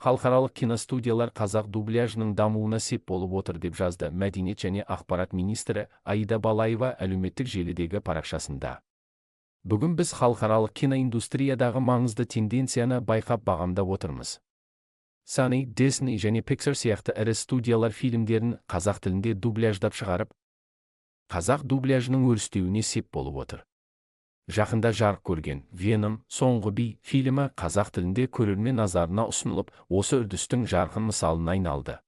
Халықаралық киностудиялар қазақ дубляжының дамуына сеп болып отыр деп жазды Мәдениет және ақпарат министрі Аида Балаева әлеуметтік желідегі парақшасында. Бүгін біз халықаралық киноиндустриядағы маңызды тенденцияны байқап бағамдап отырмыз. Sony, Disney және Pixar сияқты ірі студиялар фильмдерін қазақ тілінде дубляждап шығарып, қазақ дубляжының өрістеуіне сеп болып отыр. Жақында жарық көрген Venom, соңғы би фильмі қазақ тілінде көрермен назарына ұсынылып, осы үрдістің жарқын мысалына айналды.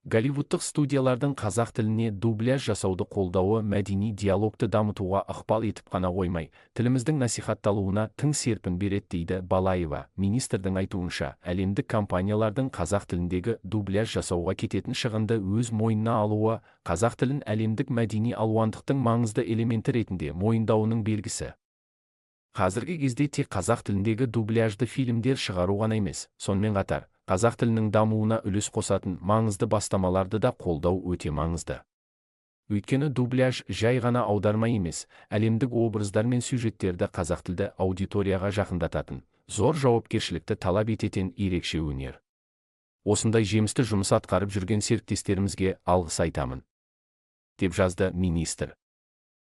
Голливудтық студиялардың қазақ тіліне дубляж жасауды қолдауы мәдени диалогты дамытуға ықпал етіп қана қоймай, тіліміздің насихатталуына тың серпін береді дейді Балаева. Министрдің айтуынша, әлемдік компаниялардың қазақ тіліндегі дубляж жасауға кететін шығынды өз мойнына алуы, қазақ тілін әлемдік мәдени алуандықтың маңызды элементі ретінде мойындауының белгісі. Қазіргі кезде тек қазақ тіліндегі дубляжды фильмдер шығару ғана емес, сонымен қатар, қазақ тілінің дамуына үлес қосатын маңызды бастамаларды да қолдау өте маңызды. Өйткені дубляж жай ғана аударма емес, әлемдік образдар мен сюжеттерді қазақ тілді аудиторияға жақындататын, зор жауапкершілікті талап ететін ерекше өнер. Осындай жемісті жұмыс атқарып жүрген серіктестерімізге алғыс айтамын, деп жазды министр.